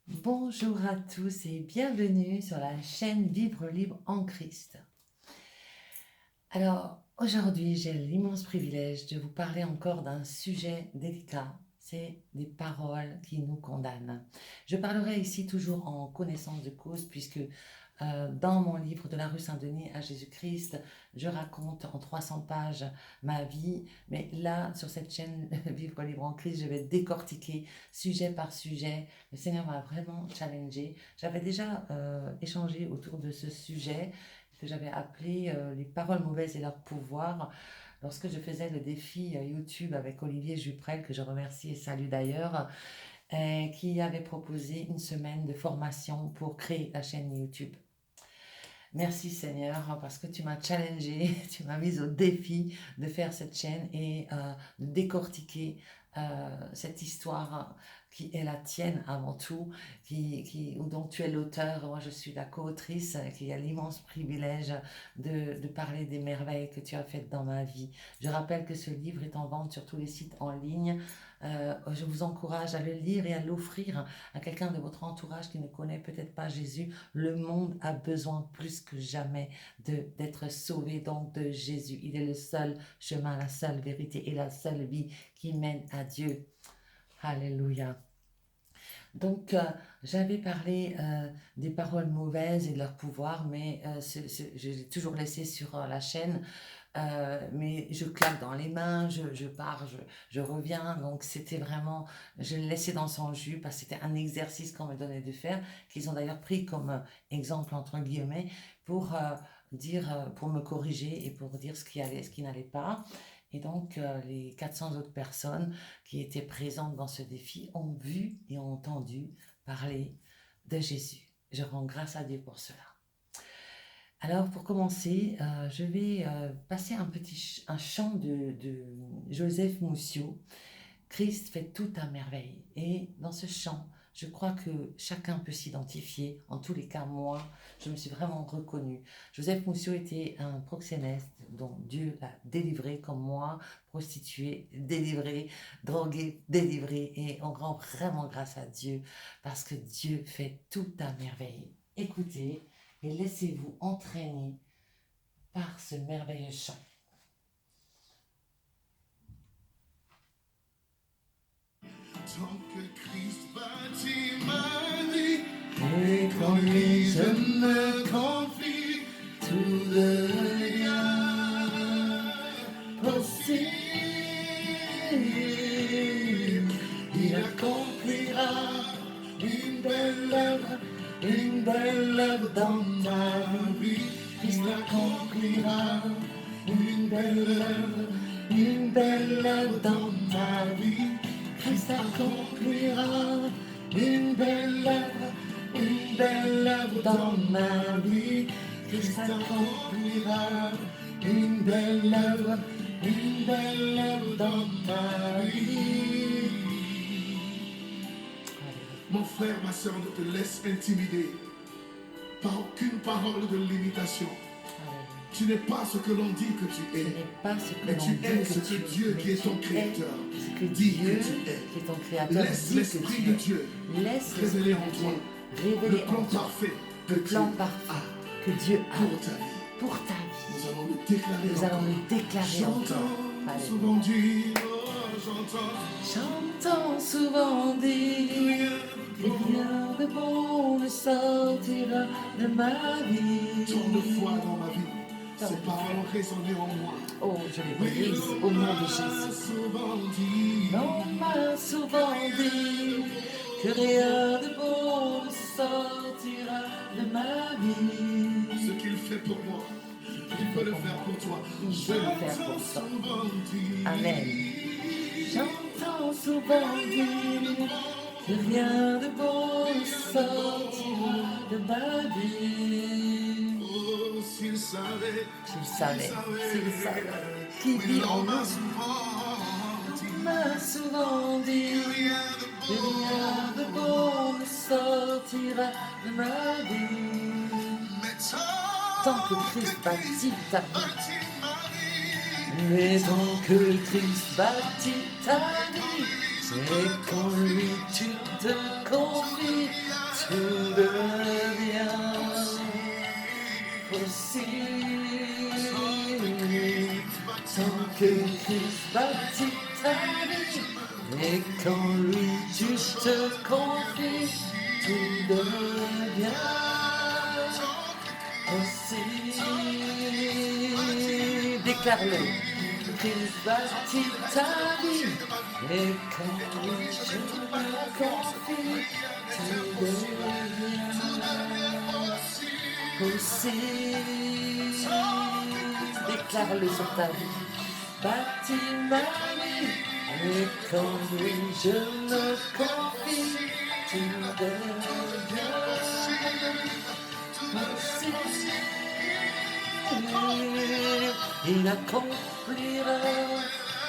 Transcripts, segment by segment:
Bonjour à tous et bienvenue sur la chaîne Vivre libre en Christ. Alors aujourd'hui, j'ai l'immense privilège de vous parler encore d'un sujet délicat, c'est des paroles qui nous condamnent. Je parlerai ici toujours en connaissance de cause puisque dans mon livre De la rue Saint-Denis à Jésus-Christ, je raconte en 300 pages ma vie, mais là, sur cette chaîne Vivre libre en Christ, je vais décortiquer sujet par sujet. Le Seigneur m'a vraiment challengé. J'avais déjà échangé autour de ce sujet que j'avais appelé les paroles mauvaises et leur pouvoir lorsque je faisais le défi YouTube avec Olivier Juprel, que je remercie et salue d'ailleurs, qui avait proposé une semaine de formation pour créer la chaîne YouTube. Merci Seigneur parce que tu m'as challengé, tu m'as mise au défi de faire cette chaîne et de décortiquer cette histoire qui est la tienne avant tout, dont tu es l'auteur, moi je suis la co-autrice, qui a l'immense privilège de parler des merveilles que tu as faites dans ma vie. Je rappelle que ce livre est en vente sur tous les sites en ligne. Je vous encourage à le lire et à l'offrir à quelqu'un de votre entourage qui ne connaît peut-être pas Jésus. Le monde a besoin plus que jamais d'être sauvé donc de Jésus. Il est le seul chemin, la seule vérité et la seule vie qui mène à Dieu. Alléluia. Donc, j'avais parlé des paroles mauvaises et de leur pouvoir, mais je l'ai toujours laissé sur la chaîne. Mais je claque dans les mains, je pars, je reviens. Donc, c'était vraiment, je le laissais dans son jus parce que c'était un exercice qu'on me donnait de faire, qu'ils ont d'ailleurs pris comme exemple, entre guillemets, pour pour me corriger et pour dire ce qui allait, ce qui n'allait pas. Et donc, les 400 autres personnes qui étaient présentes dans ce défi ont vu et ont entendu parler de Jésus. Je rends grâce à Dieu pour cela. Alors, pour commencer, je vais passer un chant de Joseph Mousseau. Christ fait tout à merveille. Et dans ce chant, je crois que chacun peut s'identifier. En tous les cas, moi, je me suis vraiment reconnue. Joseph Mousseau était un proxénète dont Dieu l'a délivré, comme moi, prostituée, délivrée, droguée, délivrée. Et on rend vraiment grâce à Dieu parce que Dieu fait tout à merveille. Écoutez et laissez-vous entraîner par ce merveilleux chant. Tant que Christ bâtit ma vie, Et qu'en lui je me confie, tout devient possible. Il accomplira une belle œuvre dans ma vie. Christ accomplira une belle œuvre dans ma vie. Christ accomplira une belle œuvre dans ma vie. Christ accomplira une belle œuvre dans ma vie. Mon frère, ma soeur, ne te laisse intimider par aucune parole de limitation. Tu n'es pas ce que l'on dit que tu es. Mais tu es ce que Dieu, qui est ton créateur, dit que tu es. Laisse l'Esprit de Dieu révéler en toi le plan parfait que Dieu a pour ta vie. Nous allons le déclarer. J'entends souvent dire, J'entends souvent dire, rien de bon ne sortira de ma vie. Tant de fois dans ma vie, ces paroles ont résonné en moi. Oh, je les brise au nom de Jésus. On m'a souvent dit que rien de bon ne sortira de ma vie. Ce qu'il fait pour moi, il peut le faire pour toi. Il peut le faire pour toi. Amen. J'entends souvent dire que rien de bon ne sortira de ma vie. Oh, s'il savait, S'il savait, qui vit en nous, on m'a souvent dit que rien de bon ne sortira de ma vie. Tant que Christ bâtit ta vie, mais tant que Christ bâtit ta vie, et qu'en lui tu te confie, tout devient possible. Tant que Christ bâtit ta vie, et quand lui tu te confies, tout devient possible. Déclare-le. Christ bâtit ta vie, et quand lui je me confie, tout devient possible. Déclare-le sur ta vie. Bâtis ma vie, et quand lui je me confie, tout devient possible. Il accomplira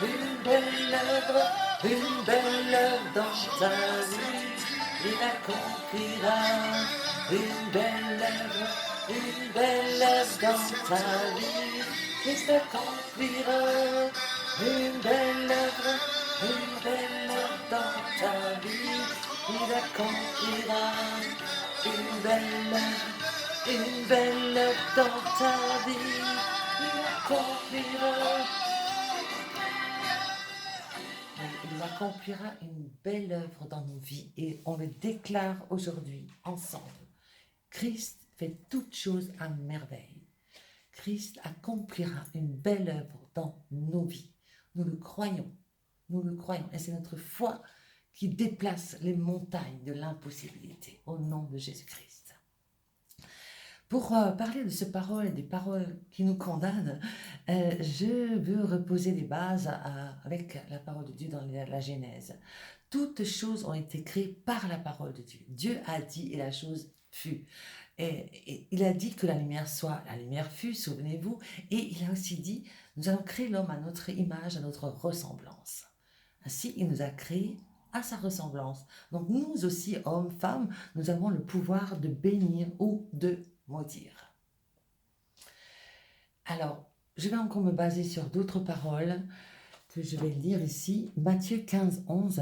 une belle œuvre dans ta vie. Il accomplira une belle œuvre dans ta vie. Christ accomplira une belle œuvre dans ta vie. Il accomplira une belle œuvre dans ta vie. Il accomplira une belle œuvre dans nos vies et on le déclare aujourd'hui ensemble. Christ fait toutes choses à merveille. Christ accomplira une belle œuvre dans nos vies. Nous le croyons et c'est notre foi qui déplace les montagnes de l'impossibilité au nom de Jésus-Christ. Pour parler de ces paroles, des paroles qui nous condamnent, je veux reposer les bases avec la parole de Dieu dans la Genèse. Toutes choses ont été créées par la parole de Dieu. Dieu a dit et la chose fut. Et il a dit que la lumière soit, la lumière fut, souvenez-vous. Et il a aussi dit, nous allons créer l'homme à notre image, à notre ressemblance. Ainsi, il nous a créés à sa ressemblance. Donc nous aussi, hommes, femmes, nous avons le pouvoir de bénir ou de maudire. Alors, je vais encore me baser sur d'autres paroles que je vais lire ici. Matthieu 15, 11,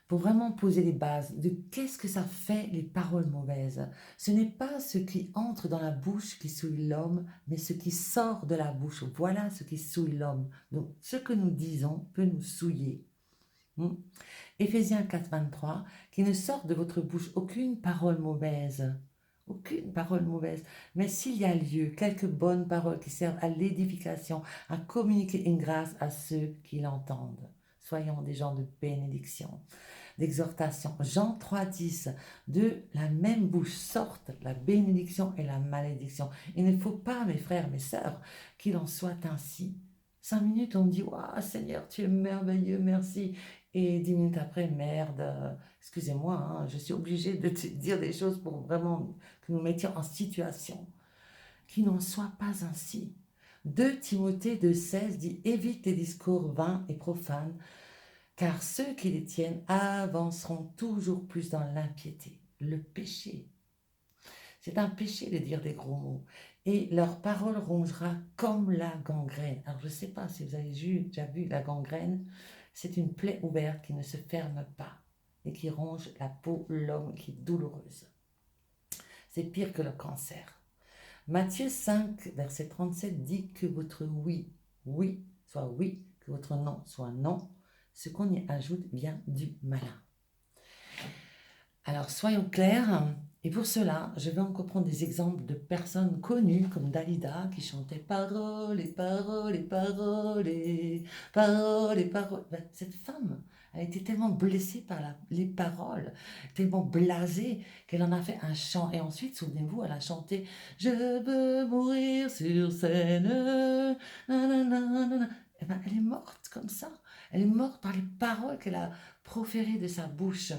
pour vraiment poser les bases de qu'est-ce que ça fait les paroles mauvaises. Ce n'est pas ce qui entre dans la bouche qui souille l'homme, mais ce qui sort de la bouche. Voilà ce qui souille l'homme. Donc, ce que nous disons peut nous souiller. Éphésiens 4, 23, qu'il ne sorte de votre bouche aucune parole mauvaise. Aucune parole mauvaise, mais s'il y a lieu, quelques bonnes paroles qui servent à l'édification, à communiquer une grâce à ceux qui l'entendent. Soyons des gens de bénédiction, d'exhortation. Jean 3, 10, de la même bouche sortent la bénédiction et la malédiction. Il ne faut pas, mes frères, mes sœurs, qu'il en soit ainsi. 5 minutes, on dit « Waouh, Seigneur, tu es merveilleux, merci ». Et 10 minutes après, merde, excusez-moi, hein, je suis obligée de te dire des choses pour vraiment que nous mettions en situation. Qu'il n'en soit pas ainsi. 2 Timothée 2,16 dit « Évite les discours vains et profanes, car ceux qui les tiennent avanceront toujours plus dans l'impiété. » Le péché. C'est un péché de dire des gros mots. Et leur parole rongera comme la gangrène. Alors je ne sais pas si vous avez déjà vu la gangrène. C'est une plaie ouverte qui ne se ferme pas et qui ronge la peau, l'homme, qui est douloureuse. C'est pire que le cancer. Matthieu 5, verset 37 dit que votre oui, oui, soit oui, que votre non soit non. Ce qu'on y ajoute vient du malin. Alors soyons clairs, et pour cela, je vais encore prendre des exemples de personnes connues comme Dalida qui chantait paroles et paroles et paroles et paroles et paroles. Ben, cette femme a été tellement blessée par les paroles, tellement blasée qu'elle en a fait un chant. Et ensuite, souvenez-vous, elle a chanté « Je veux mourir sur scène ». Et ben, elle est morte comme ça. Elle est morte par les paroles qu'elle a proférées de sa bouche.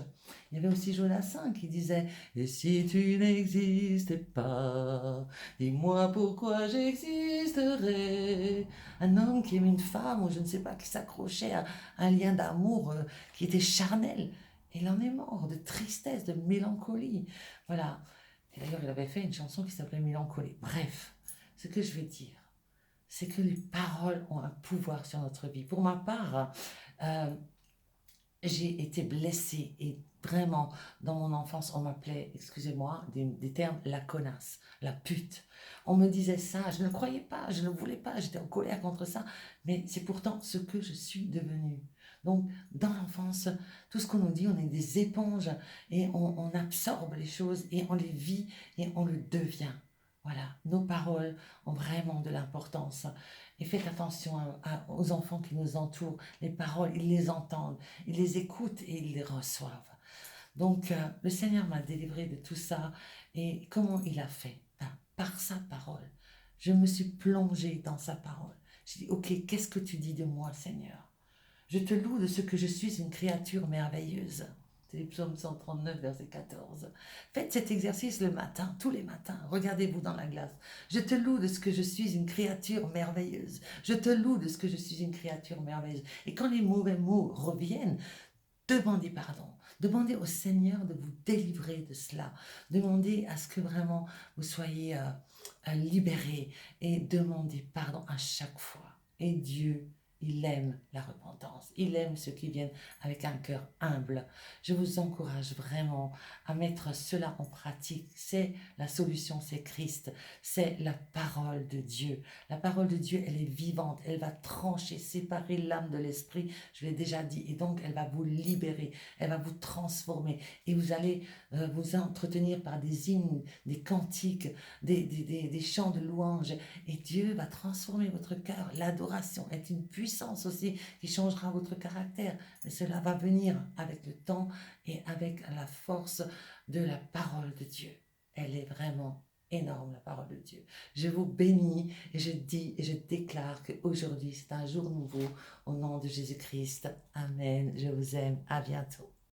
Il y avait aussi Jonassin qui disait « Et si tu n'existais pas, dis-moi pourquoi j'existerais ?» Un homme qui aimait une femme, ou je ne sais pas, qui s'accrochait à un lien d'amour qui était charnel. Et il en est mort de tristesse, de mélancolie. Voilà. Et d'ailleurs, il avait fait une chanson qui s'appelait « Mélancolie ». Bref, ce que je vais dire, c'est que les paroles ont un pouvoir sur notre vie. Pour ma part, j'ai été blessée et vraiment, dans mon enfance, on m'appelait, excusez-moi, des termes, la connasse, la pute. On me disait ça, je ne croyais pas, je ne voulais pas, j'étais en colère contre ça, mais c'est pourtant ce que je suis devenue. Donc, dans l'enfance, tout ce qu'on nous dit, on est des éponges et on absorbe les choses et on les vit et on le devient. Voilà, nos paroles ont vraiment de l'importance. Et faites attention aux enfants qui nous entourent. Les paroles, ils les entendent, ils les écoutent et ils les reçoivent. Donc, le Seigneur m'a délivré de tout ça. Et comment il a fait? Par sa parole. Je me suis plongée dans sa parole. J'ai dit, ok, qu'est-ce que tu dis de moi, Seigneur? Je te loue de ce que je suis une créature merveilleuse. C'est le psaume 139, verset 14. Faites cet exercice le matin, tous les matins. Regardez-vous dans la glace. Je te loue de ce que je suis une créature merveilleuse. Je te loue de ce que je suis une créature merveilleuse. Et quand les mauvais mots reviennent, demandez pardon. Demandez au Seigneur de vous délivrer de cela. Demandez à ce que vraiment vous soyez libérés et demandez pardon à chaque fois. Et Dieu, il aime la repentance. Il aime ceux qui viennent avec un cœur humble. Je vous encourage vraiment à mettre cela en pratique. C'est la solution, c'est Christ. C'est la parole de Dieu. La parole de Dieu, elle est vivante. Elle va trancher, séparer l'âme de l'esprit. Je l'ai déjà dit. Et donc, elle va vous libérer. Elle va vous transformer. Et vous allez vous entretenir par des hymnes, des cantiques, des chants de louange. Et Dieu va transformer votre cœur. L'adoration est une puissance aussi qui changera votre caractère. Mais cela va venir avec le temps et avec la force de la parole de Dieu. Elle est vraiment énorme, la parole de Dieu. Je vous bénis et je dis et je déclare qu'aujourd'hui c'est un jour nouveau au nom de Jésus-Christ. Amen. Je vous aime. À bientôt.